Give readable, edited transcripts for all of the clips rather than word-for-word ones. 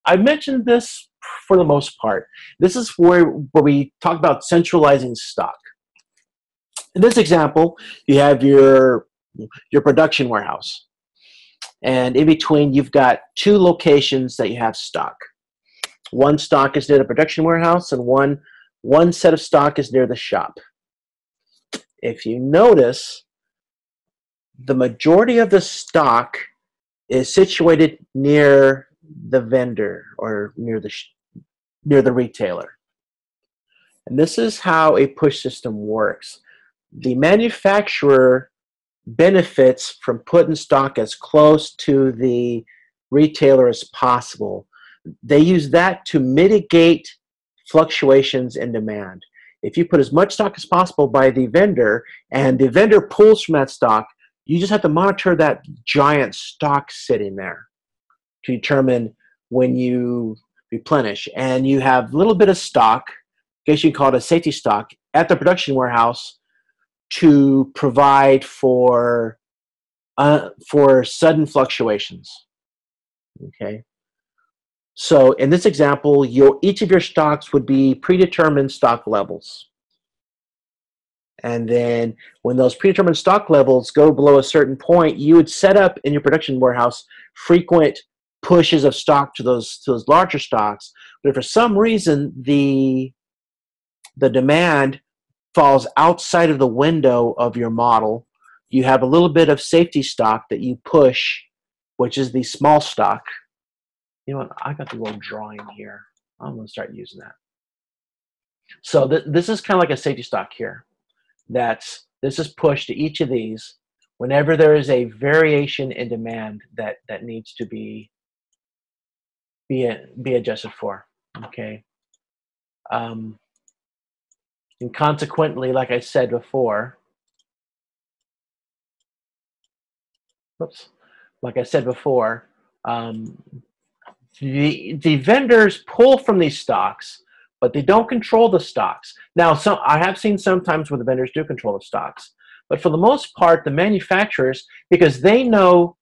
I mentioned this for the most part. This is where we talk about centralizing stock. In this example, you have your production warehouse, and in between you've got two locations that you have stock. One stock is near the production warehouse, and one set of stock is near the shop. If you notice, the majority of the stock is situated near the vendor or near the retailer. And this is how a push system works. The manufacturer benefits from putting stock as close to the retailer as possible. They use that to mitigate fluctuations in demand. If you put as much stock as possible by the vendor and the vendor pulls from that stock, you just have to monitor that giant stock sitting there to determine when you replenish. And you have a little bit of stock, I guess you call it a safety stock, at the production warehouse to provide for sudden fluctuations. Okay. So in this example, each of your stocks would be predetermined stock levels. And then when those predetermined stock levels go below a certain point, you would set up in your production warehouse frequent pushes of stock to those larger stocks. But if for some reason the demand falls outside of the window of your model, you have a little bit of safety stock that you push, which is the small stock. You know what? I got the little drawing here. I'm going to start using that. So this is kind of like a safety stock here. This is pushed to each of these whenever there is a variation in demand that needs to be adjusted for. Okay. And consequently, like I said before, the vendors pull from these stocks, but they don't control the stocks. Now, I have seen sometimes where the vendors do control the stocks, but for the most part, the manufacturers, because they know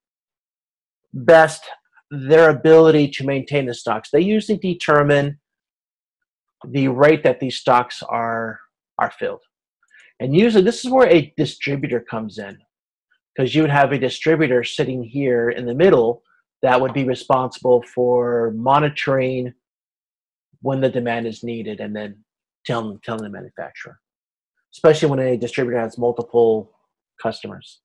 best their ability to maintain the stocks, they usually determine the rate that these stocks are filled. And usually this is where a distributor comes in, because you would have a distributor sitting here in the middle that would be responsible for monitoring when the demand is needed and then telling the manufacturer, especially when a distributor has multiple customers.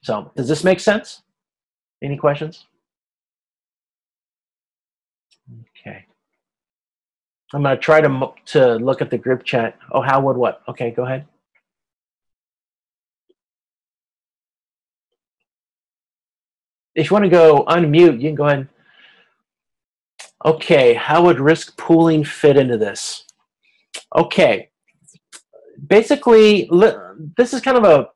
So does this make sense? Any questions? Okay. I'm going to try to look at the group chat. Oh, how would what? Okay, go ahead. If you want to go unmute, you can go ahead. Okay, how would risk pooling fit into this? Okay, basically, this is kind of a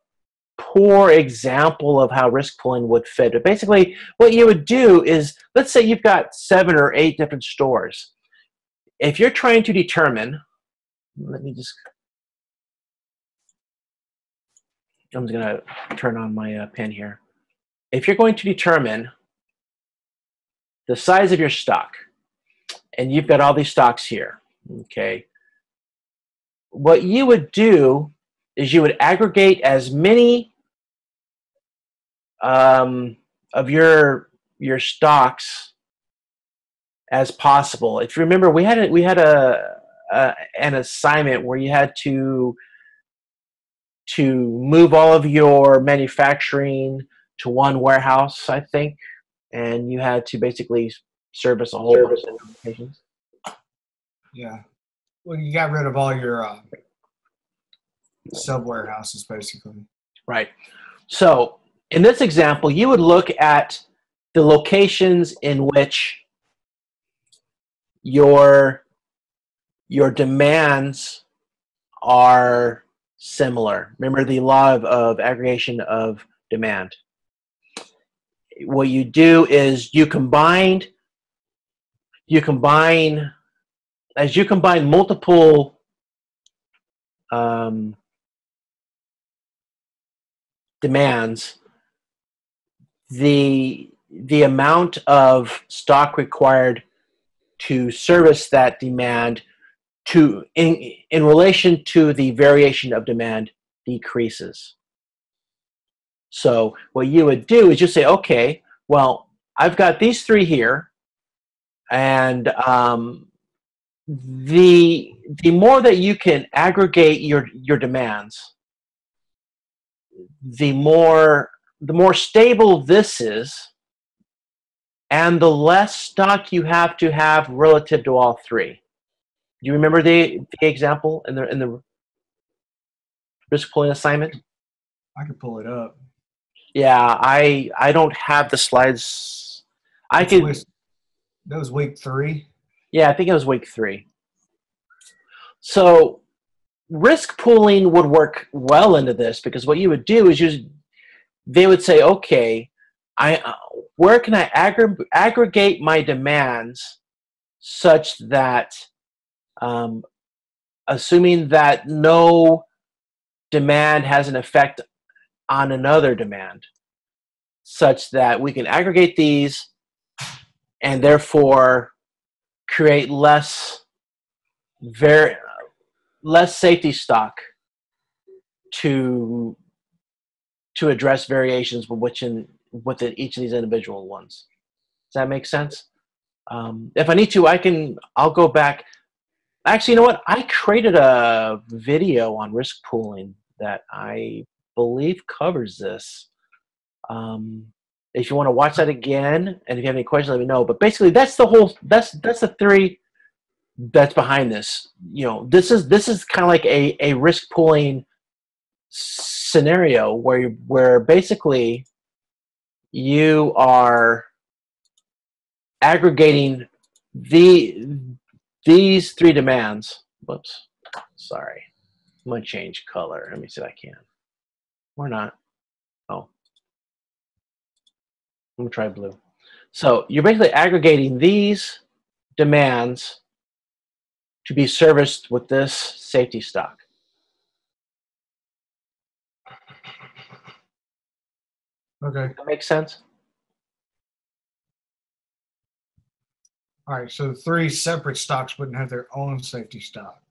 poor example of how risk pooling would fit. But basically, what you would do is, let's say you've got 7 or 8 different stores. If you're trying to determine, I'm just going to turn on my pen here. If you're going to determine the size of your stock, and you've got all these stocks here, okay, what you would do is you would aggregate as many of your stocks as possible. If you remember, we had an assignment where you had to move all of your manufacturing to one warehouse, I think, and you had to basically service a whole bunch of locations. Yeah. Well, you got rid of all your sub warehouses, basically. Right. So in this example, you would look at the locations in which your demands are similar. Remember the law of aggregation of demand. What you do is you combine multiple demands, the the amount of stock required to service that demand in relation to the variation of demand decreases. So what you would do is just say, okay, well, I've got these three here, and the more that you can aggregate your demands, the more stable this is, and the less stock you have to have relative to all three. Do you remember the example in the risk pooling assignment? I could pull it up. Yeah, I don't have the slides. That was week 3. Yeah, I think it was week 3. So risk pooling would work well into this, because what you would do is they would say, okay, where can I aggregate my demands such that, assuming that no demand has an effect on another demand, such that we can aggregate these and therefore create less safety stock to address variations within each of these individual ones. Does that make sense? If I need to, I'll go back. Actually, you know what? I created a video on risk pooling that I believe covers this. If you want to watch that again, and if you have any questions, let me know. But basically, that's the theory that's behind this. You know, this is kind of like a risk pooling scenario where basically you are aggregating these three demands. Whoops, sorry. I'm gonna change color. Let me see if I can. Or not. Oh, I'm gonna try blue. So you're basically aggregating these demands to be serviced with this safety stock. Okay. That makes sense? All right. So 3 separate stocks wouldn't have their own safety stock.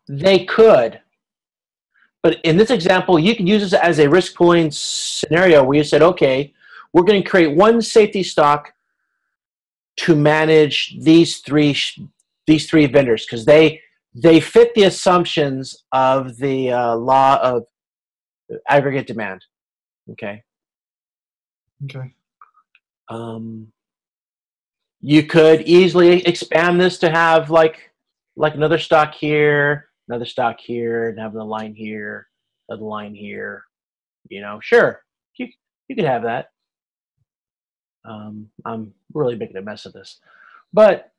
They could. But in this example, you can use this as a risk pooling scenario where you said, okay, we're going to create one safety stock to manage these three vendors, because they fit the assumptions of the law of aggregate demand. Okay. Okay. You could easily expand this to have like another stock here, another stock here, and have the line here, another line here. You know, sure, you could have that. I'm really making a mess of this, but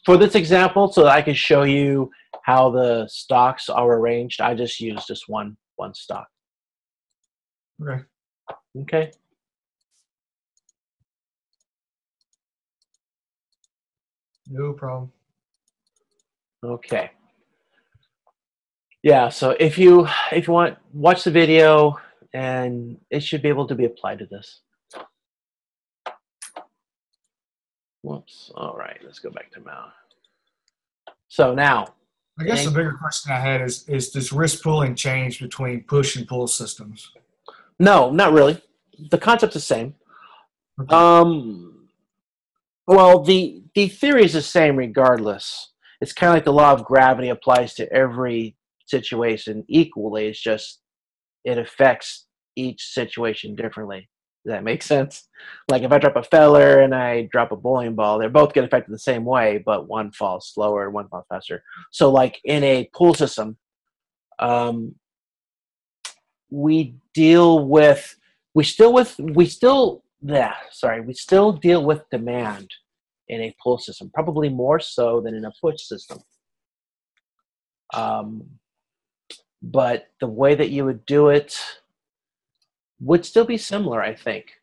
for this example, so that I can show you how the stocks are arranged, I just use just one stock. Okay. Okay. No problem. Okay. Yeah, so if you want, watch the video, and it should be able to be applied to this. Whoops. All right, let's go back to Mao. So now, I guess the bigger question I had is does risk pooling change between push and pull systems? No, not really. The concept's the same. Okay. Well, the theory is the same regardless. It's kind of like the law of gravity applies to every situation equally. It's just it affects each situation differently. Does that make sense? Like if I drop a feller and I drop a bowling ball, they're both get affected the same way, but one falls slower and one falls faster. So like in a pool system, we still deal with demand in a pull system, probably more so than in a push system. But the way that you would do it would still be similar, I think.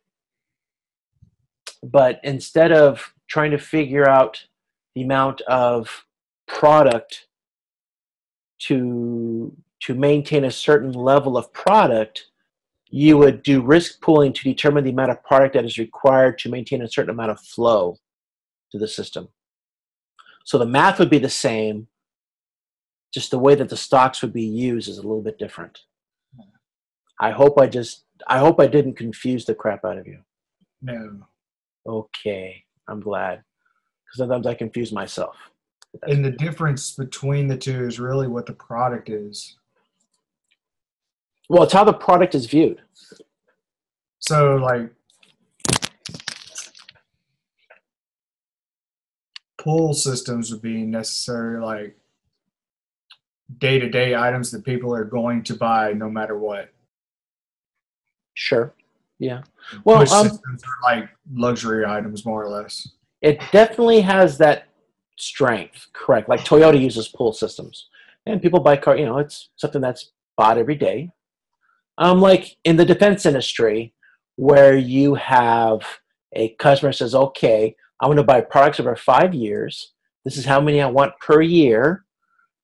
But instead of trying to figure out the amount of product to to maintain a certain level of product, you would do risk pooling to determine the amount of product that is required to maintain a certain amount of flow to the system. So the math would be the same, just the way that the stocks would be used is a little bit different. I hope I didn't confuse the crap out of you. No. Okay, I'm glad. Because sometimes I confuse myself. And the difference between the two is really what the product is. Well, it's how the product is viewed. So, like, pull systems would be necessary, like, day-to-day items that people are going to buy no matter what. Sure. Yeah. Well, Push systems are like luxury items, more or less. it definitely has that strength, correct. Like Toyota uses pull systems. And people buy car, it's something that's bought every day. Like in the defense industry, where you have a customer says, okay, I'm going to buy products over 5 years. This is how many I want per year.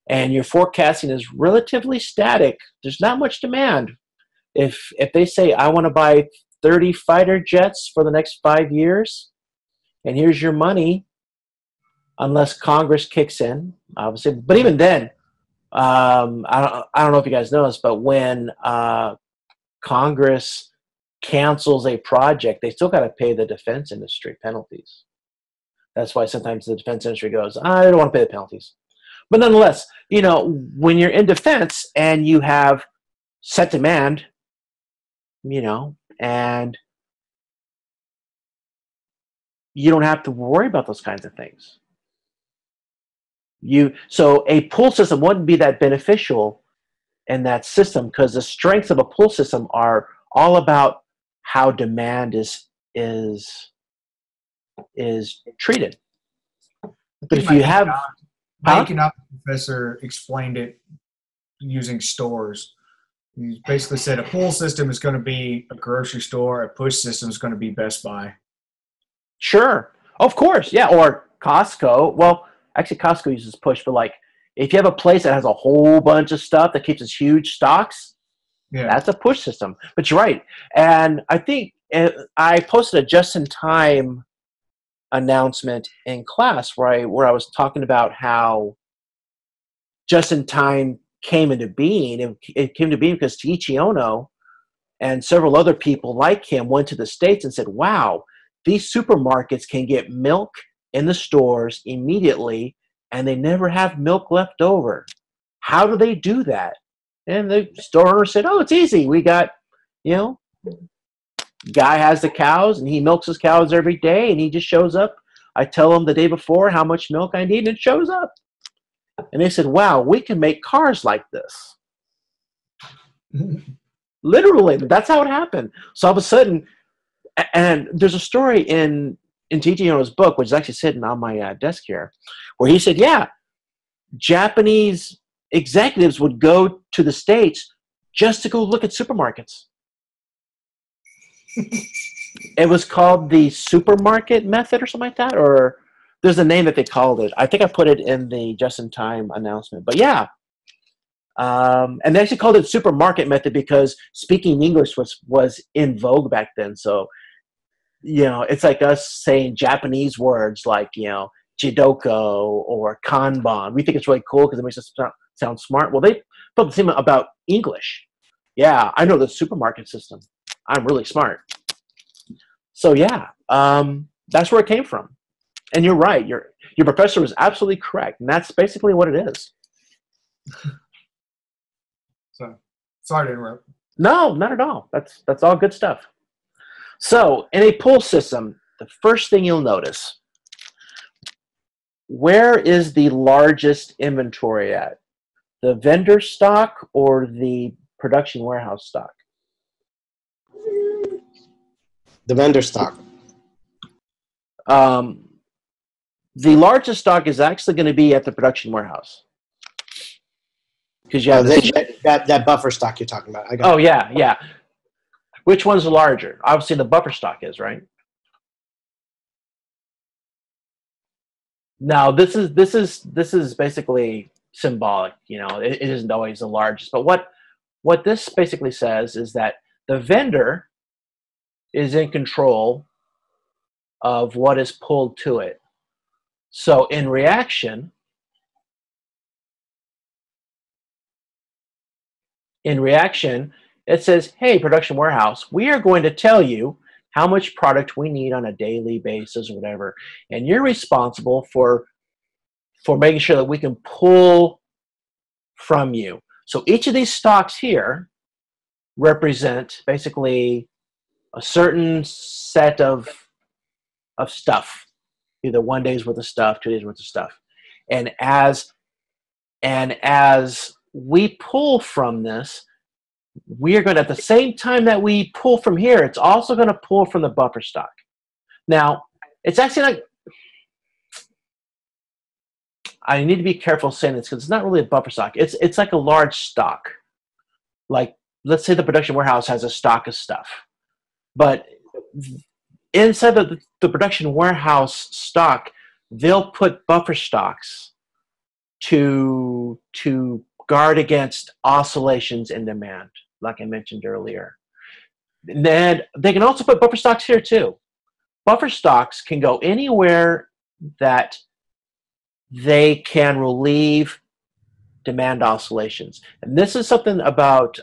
And your forecasting is relatively static. There's not much demand. If they say, I want to buy 30 fighter jets for the next 5 years, and here's your money, unless Congress kicks in, obviously. But even then, I don't know if you guys know this, but when Congress cancels a project, they still got to pay the defense industry penalties. That's why sometimes the defense industry goes, I don't want to pay the penalties. But nonetheless, when you're in defense and you have set demand, and you don't have to worry about those kinds of things. So a pull system wouldn't be that beneficial in that system because the strengths of a pull system are all about how demand is treated. But if you have my economics professor explained it using stores. He basically said a pull system is going to be a grocery store, a push system is going to be Best Buy. Sure. Of course. Yeah. Or Costco. Well, actually Costco uses push, but like if you have a place that has a whole bunch of stuff that keeps its huge stocks, that's a push system. But you're right. And I think I posted a just-in-time announcement in class where I was talking about how just-in-time came into being. It came to being because Taiichi Ohno and several other people like him went to the States and said, wow, these supermarkets can get milk in the stores immediately and they never have milk left over. How do they do that? And the store owner said, oh, it's easy. We got, guy has the cows and he milks his cows every day and he just shows up. I tell him the day before how much milk I need and it shows up. And they said, wow, we can make cars like this. Literally, that's how it happened. So all of a sudden, and there's a story in Taiichi Ohno's book, which is actually sitting on my desk here, where he said, yeah, Japanese executives would go to the States just to go look at supermarkets. It was called the supermarket method or something like that, or there's a name that they called it. I think I put it in the just-in-time announcement. But yeah, and they actually called it supermarket method because speaking English was in vogue back then. So, it's like us saying Japanese words like, jidoko or kanban. We think it's really cool because it makes us sound smart. Well, they felt the same about English. Yeah, I know the supermarket system. I'm really smart. So yeah, that's where it came from. And you're right. Your professor was absolutely correct, and that's basically what it is. So, sorry to interrupt. No, not at all. That's all good stuff. So, in a pull system, the first thing you'll notice, where is the largest inventory at? The vendor stock or the production warehouse stock? The vendor stock. The largest stock is actually going to be at the production warehouse. Because you have that buffer stock you're talking about. Yeah. Which one's larger? Obviously, the buffer stock is, right? Now, this is basically symbolic. You know, it isn't always the largest. But what this basically says is that the vendor is in control of what is pulled to it. So in reaction, it says, hey, production warehouse, we are going to tell you how much product we need on a daily basis or whatever. And you're responsible for making sure that we can pull from you. So each of these stocks here represent basically a certain set of stuff, either 1 day's worth of stuff, 2 days worth of stuff. And as we pull from this, we are going to, at the same time that we pull from here, it's also going to pull from the buffer stock. Now, it's actually like, I need to be careful saying this because it's not really a buffer stock. It's like a large stock. Like, let's say the production warehouse has a stock of stuff. But inside the production warehouse stock, they'll put buffer stocks to guard against oscillations in demand, like I mentioned earlier. And then they can also put buffer stocks here too. Buffer stocks can go anywhere that they can relieve demand oscillations. And this is something about,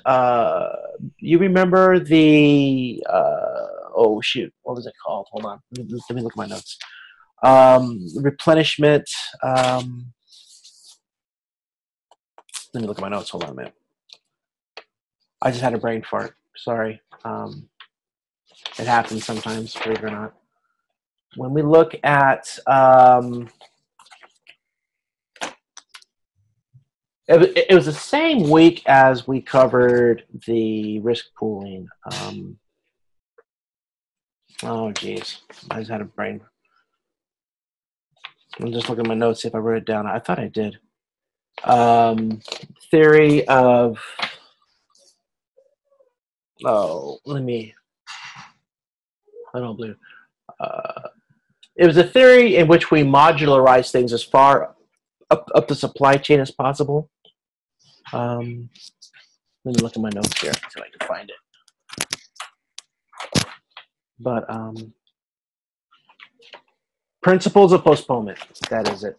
you remember the, oh shoot, what was it called? Hold on, let me look at my notes. Replenishment, let me look at my notes, hold on a minute. I just had a brain fart, sorry. It happens sometimes, believe it or not. When we look at, it was the same week as we covered the risk pooling. Oh, geez. I just had a brain. I'm just looking at my notes, see if I wrote it down. I thought I did. Theory of... Oh, let me... I don't believe... it was a theory in which we modularize things as far up the supply chain as possible. Let me look at my notes here so I can find it. But principles of postponement, that is it.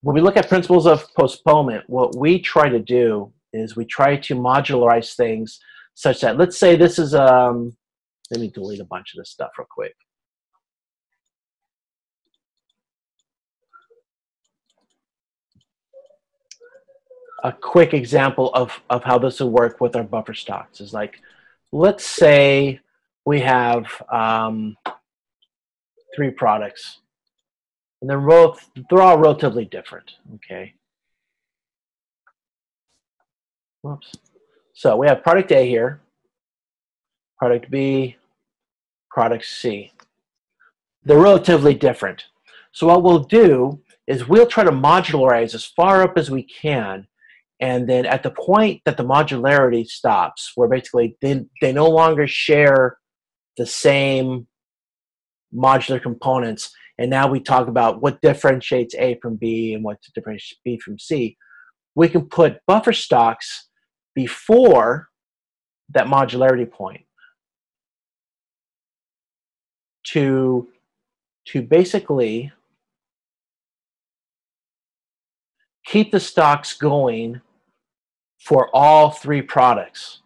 When we look at principles of postponement, what we try to do is we try to modularize things such that, let's say this is, let me delete a bunch of this stuff real quick. A quick example of how this will work with our buffer stocks is like, let's say we have 3 products, and they're all relatively different, okay? Whoops. So we have product A here, product B, product C. They're relatively different. So what we'll do is we'll try to modularize as far up as we can. And then at the point that the modularity stops, where basically they no longer share the same modular components, and now we talk about what differentiates A from B and what differentiates B from C, we can put buffer stocks before that modularity point to basically keep the stocks going for all 3 products,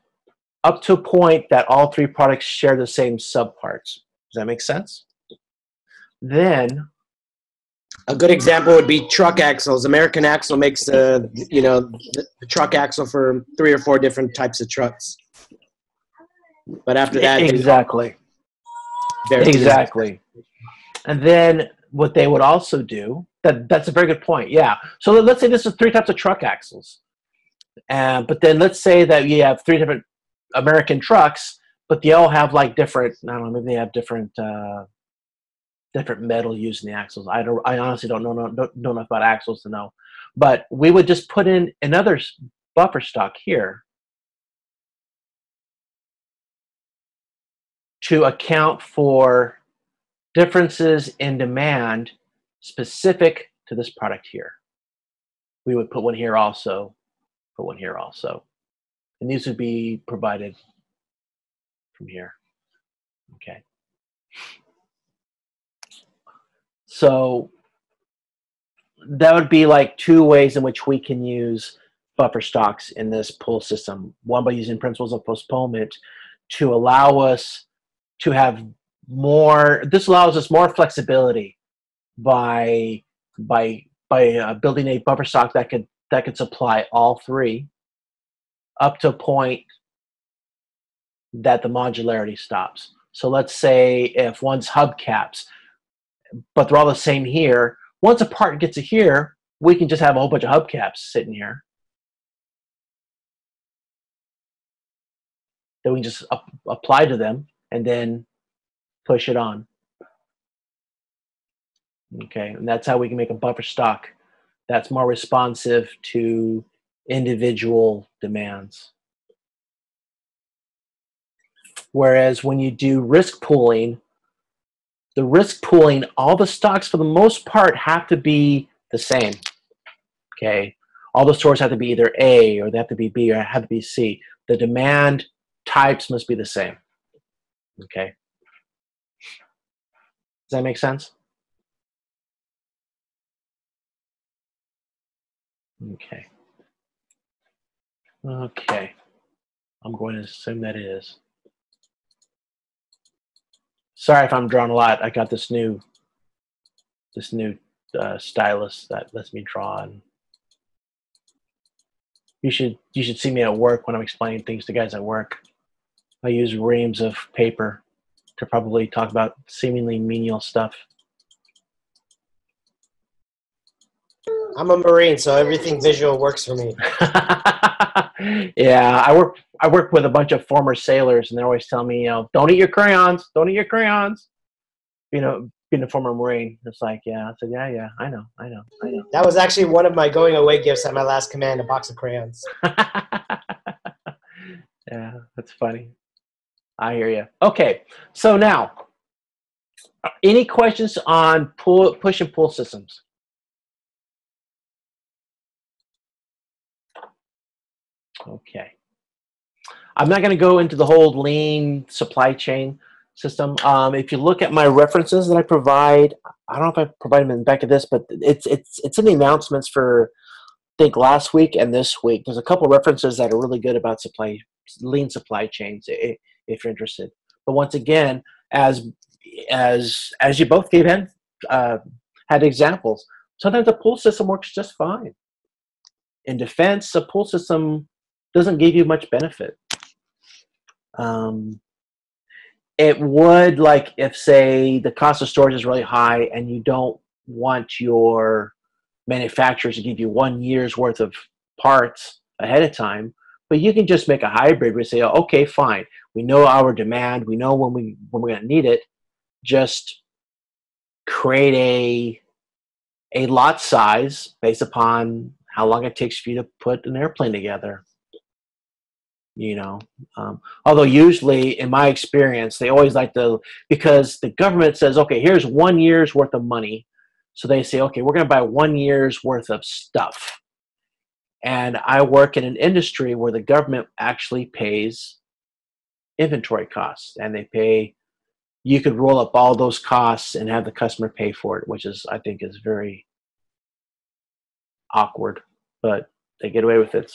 up to a point that all 3 products share the same subparts. Does that make sense? Then, a good example would be truck axles. American Axle makes the truck axle for 3 or 4 different types of trucks. But after that, exactly. And then what they would also do, that's a very good point. Yeah. So let's say this is 3 types of truck axles. But then let's say that you have 3 different American trucks, but they all have like different, I don't know, maybe they have different different metal used in the axles. I honestly don't know enough about axles to know. But we would just put in another buffer stock here to account for differences in demand specific to this product here. we would put one here also, put one here also. And these would be provided from here. Okay. So that would be like two ways in which we can use buffer stocks in this pull system. One, by using principles of postponement to allow us to have more, this allows us more flexibility by building a buffer stock that could supply all three up to a point that the modularity stops. So let's say if one's hubcaps, but they're all the same here, once a part gets to here, we can just have a whole bunch of hubcaps sitting here. Then we can just apply to them and then push it on. Okay, and that's how we can make a buffer stock that's more responsive to individual demands. Whereas when you do risk pooling, all the stocks for the most part have to be the same. Okay, all the stores have to be either A, or they have to be B, or have to be C. The demand types must be the same. Okay, does that make sense? Okay. Okay, I'm going to assume that is. Sorry if I'm drawing a lot. I got this new stylus that lets me draw, and you should see me at work when I'm explaining things to guys at work. I use reams of paper to probably talk about seemingly menial stuff. I'm a Marine, so everything visual works for me. Yeah, I work with a bunch of former sailors, and they're always telling me, don't eat your crayons, don't eat your crayons. Being a former Marine, it's like, yeah. I said, yeah, I know. That was actually one of my going away gifts at my last command, a box of crayons. Yeah, that's funny. I hear you. Okay, so now, any questions on push and pull systems? Okay. I'm not going to go into the whole lean supply chain system. If you look at my references that I provide, I don't know if I provide them in the back of this, but it's in the announcements for, I think, last week and this week. There's a couple references that are really good about lean supply chains, if you're interested. But once again, as you both had examples, sometimes a pull system works just fine. In defense, a pull system doesn't give you much benefit. It would, like, if, say, the cost of storage is really high and you don't want your manufacturers to give you 1 year's worth of parts ahead of time, but you can just make a hybrid where you say, oh, okay, fine, we know our demand, we know when we're going to need it, just create a lot size based upon how long it takes for you to put an airplane together. Although usually, in my experience, they always like because the government says, okay, here's 1 year's worth of money. So they say, okay, we're going to buy 1 year's worth of stuff. And I work in an industry where the government actually pays inventory costs, and you could roll up all those costs and have the customer pay for it, which I think is very awkward, but they get away with it.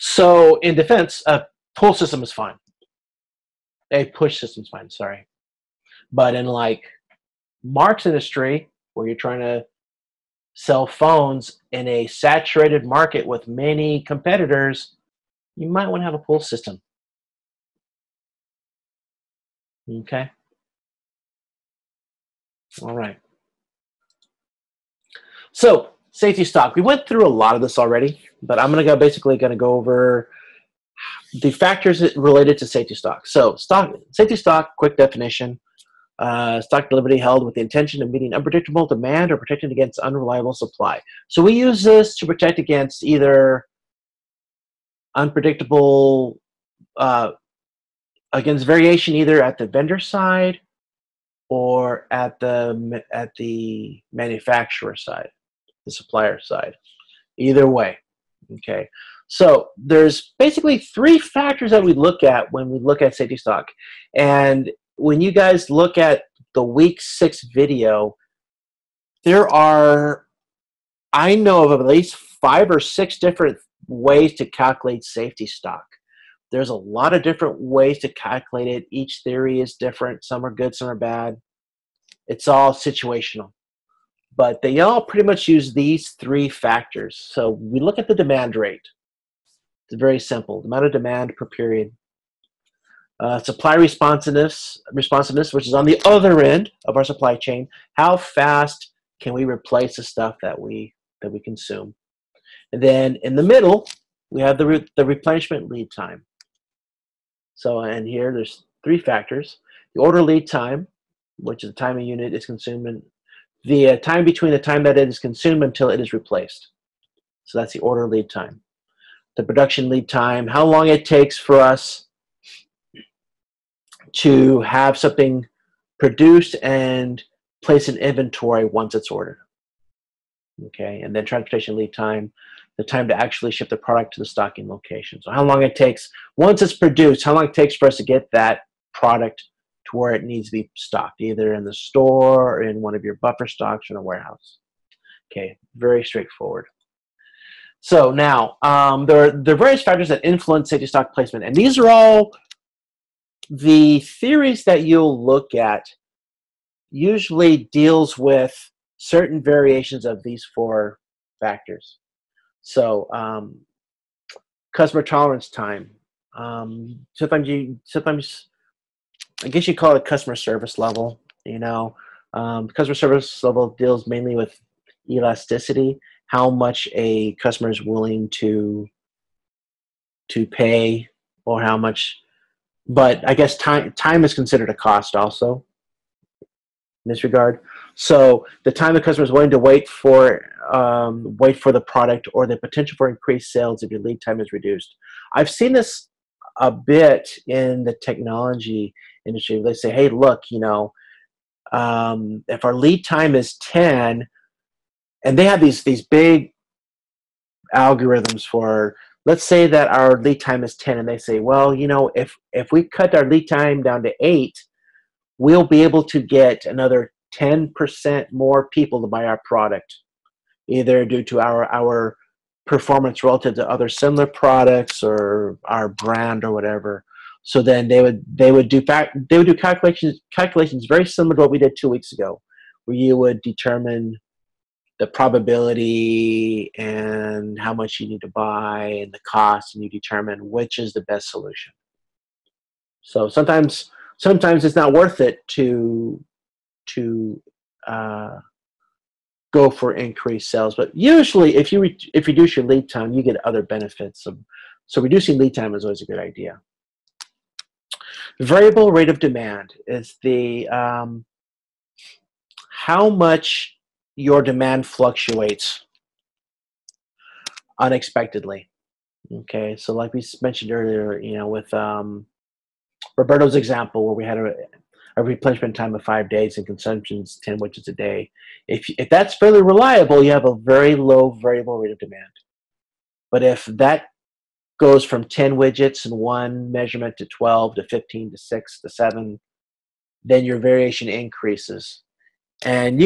So in defense, a pull system is fine. A push system is fine, sorry. But in, like, Mark's industry, where you're trying to sell phones in a saturated market with many competitors, you might want to have a pull system. Okay? All right. So, safety stock. We went through a lot of this already, but I'm going to go over the factors related to safety stock. So, safety stock, quick definition. Stock deliberately held with the intention of meeting unpredictable demand or protecting against unreliable supply. So we use this to protect against either unpredictable, against variation either at the vendor side or at the manufacturer side. the supplier side. Either way, okay? So there's basically 3 factors that we look at when we look at safety stock. And when you guys look at the week 6 video, there are, I know of at least 5 or 6 different ways to calculate safety stock. There's a lot of different ways to calculate it. Each theory is different. Some are good, some are bad. It's all situational. But they all pretty much use these 3 factors. So we look at the demand rate. It's very simple. The amount of demand per period. Supply responsiveness, which is on the other end of our supply chain. How fast can we replace the stuff that we consume? And then in the middle, we have the replenishment lead time. So, and here there's 3 factors. The order lead time, which is the time a unit is consumed, and the time between the time that it is consumed until it is replaced. So that's the order lead time. The production lead time, how long it takes for us to have something produced and place in inventory once it's ordered. Okay, and then transportation lead time, the time to actually ship the product to the stocking location. So how long it takes, once it's produced, how long it takes for us to get that product to where it needs to be stocked, either in the store or in one of your buffer stocks or in a warehouse. Okay, very straightforward. So now, there are various factors that influence safety stock placement, and these are all the theories that you'll look at usually deals with certain variations of these 4 factors. So customer tolerance time. Sometimes I guess you call it customer service level. You know, customer service level deals mainly with elasticity, how much a customer is willing to pay, or how much. But I guess time is considered a cost also in this regard. So the time the customer is willing to wait for the product, or the potential for increased sales if your lead time is reduced. I've seen this a bit in the technology industry. They say, hey, look, you know, if our lead time is 10, and they have these big algorithms for, let's say that our lead time is 10, and they say, well, you know, if we cut our lead time down to 8, we'll be able to get another 10% more people to buy our product, either due to our performance relative to other similar products or our brand or whatever. So then they would do calculations very similar to what we did 2 weeks ago, where you would determine the probability and how much you need to buy and the cost, and you determine which is the best solution. So sometimes it's not worth it to go for increased sales, but usually if you reduce your lead time, you get other benefits. So reducing lead time is always a good idea. Variable rate of demand is the how much your demand fluctuates unexpectedly. Okay, so like we mentioned earlier, you know, with Roberto's example, where we had a replenishment time of 5 days and consumption's 10 widgets a day. If that's fairly reliable, you have a very low variable rate of demand. But if that goes from 10 widgets in one measurement to 12 to 15 to 6 to 7, then your variation increases. And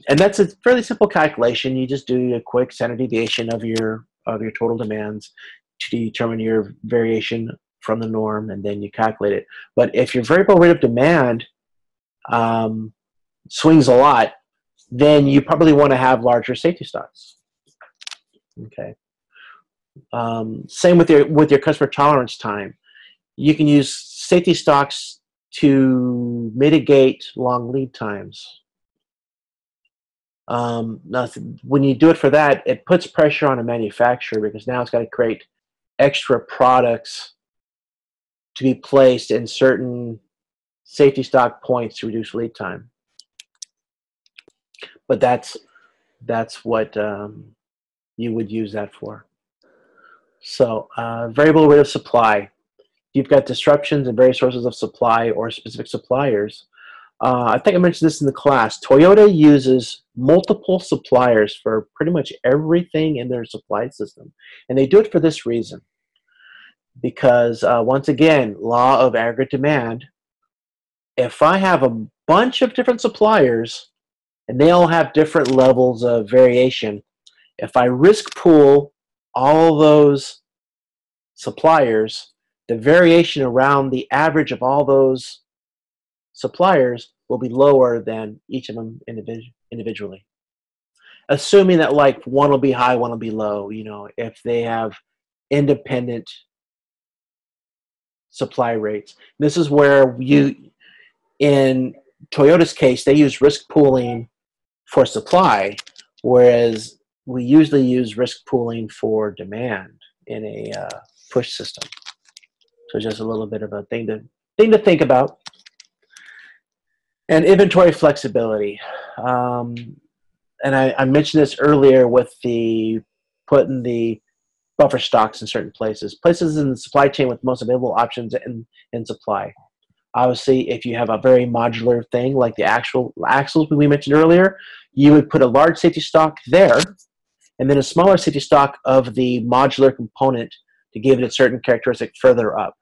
that's a fairly simple calculation. You just do a quick standard deviation of your total demands to determine your variation from the norm, and then you calculate it. But if your variable rate of demand swings a lot, then you probably want to have larger safety stocks. Okay. Same with your customer tolerance time. You can use safety stocks to mitigate long lead times. Now, when you do it for that, it puts pressure on a manufacturer, because now it's got to create extra products to be placed in certain safety stock points to reduce lead time. But that's what you would use that for. So variable rate of supply. You've got disruptions in various sources of supply or specific suppliers. I think I mentioned this in the class. Toyota uses multiple suppliers for pretty much everything in their supply system. And they do it for this reason. Because, once again, law of aggregate demand, if I have a bunch of different suppliers and they all have different levels of variation, if I risk pool all those suppliers, the variation around the average of all those suppliers will be lower than each of them individually. Assuming that like one will be high, one will be low, you know, if they have independent supply rates. This is where in Toyota's case, they use risk pooling for supply, whereas we usually use risk pooling for demand in a push system. So just a little bit of a thing to think about. And inventory flexibility. And I mentioned this earlier with the putting the buffer stocks in certain places. Places in the supply chain with most available options in supply. Obviously, if you have a very modular thing like the actual axles we mentioned earlier, you would put a large safety stock there and then a smaller safety stock of the modular component to give it a certain characteristic further up.